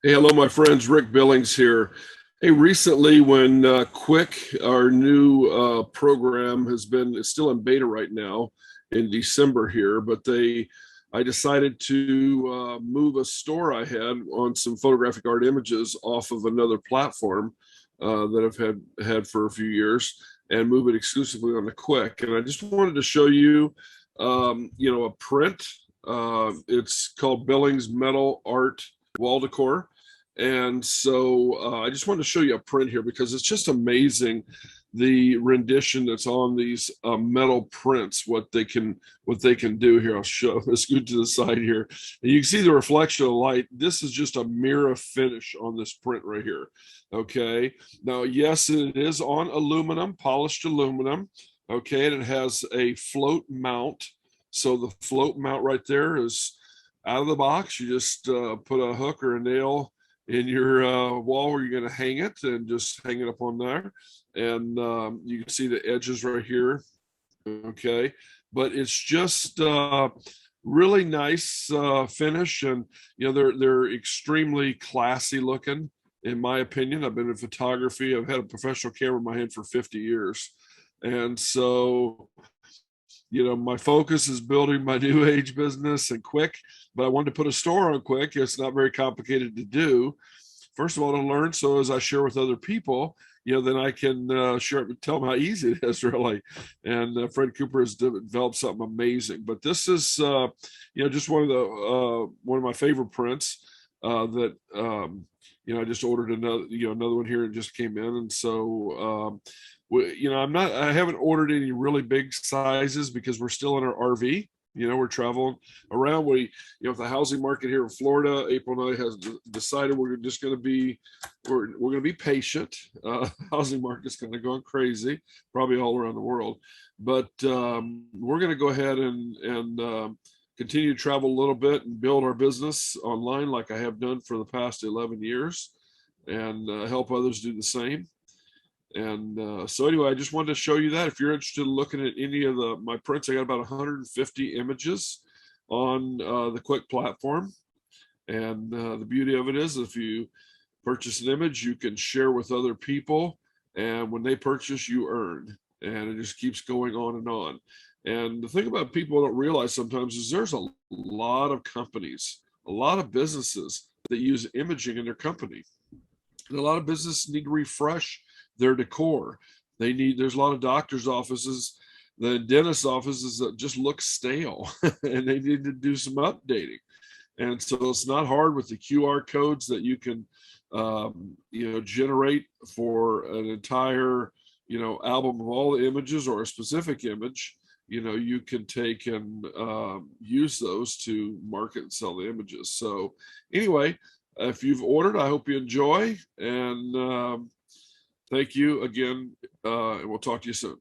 Hey, hello, my friends. Rick Billings here. Hey, recently, when Quick, our new program, it's still in beta right now in December here, but I decided to move a store I had on some photographic art images off of another platform that I've had for a few years and move it exclusively on the Quick. And I just wanted to show you, a print. It's called Billings Metal Art Wall Decor. And so I just wanted to show you a print here because it's just amazing the rendition that's on these metal prints, what they can do here. I'll show. Let's go to the side here, and you can see the reflection of light. This is just a mirror finish on this print right here. Okay, now yes, it is on aluminum, polished aluminum. Okay, and it has a float mount. So the float mount right there is out of the box. You just put a hook or a nail in your wall where you're going to hang it and just hang it up on there. And you can see the edges right here. Okay. But it's just really nice finish. And, they're extremely classy looking, in my opinion. I've been in photography. I've had a professional camera in my hand for 50 years. And so my focus is building my new age business and Quick, but I wanted to put a store on Quick. It's not very complicated to do. First of all, to learn. So as I share with other people, then I can share it, tell them how easy it is really. And Fred Cooper has developed something amazing. But this is, just one of my favorite prints that I just ordered another one here and just came in. And so, I haven't ordered any really big sizes because we're still in our RV. We're traveling around. With the housing market here in Florida, April and I has decided we're going to be patient. Housing market's kind of going crazy, probably all around the world. But we're going to go ahead and continue to travel a little bit and build our business online like I have done for the past 11 years and help others do the same. And so anyway, I just wanted to show you that. If you're interested in looking at any of my prints, I got about 150 images on the Quick platform. And the beauty of it is if you purchase an image, you can share with other people. And when they purchase, you earn. And it just keeps going on and on. And the thing about people don't realize sometimes is there's a lot of companies, a lot of businesses that use imaging in their company. And a lot of businesses need to refresh their decor. There's a lot of doctors' offices, the dentist offices that just look stale and they need to do some updating. And so it's not hard with the QR codes that you can, generate for an entire, album of all the images or a specific image. You can take and use those to market and sell the images. So anyway, if you've ordered, I hope you enjoy. And thank you again, and we'll talk to you soon.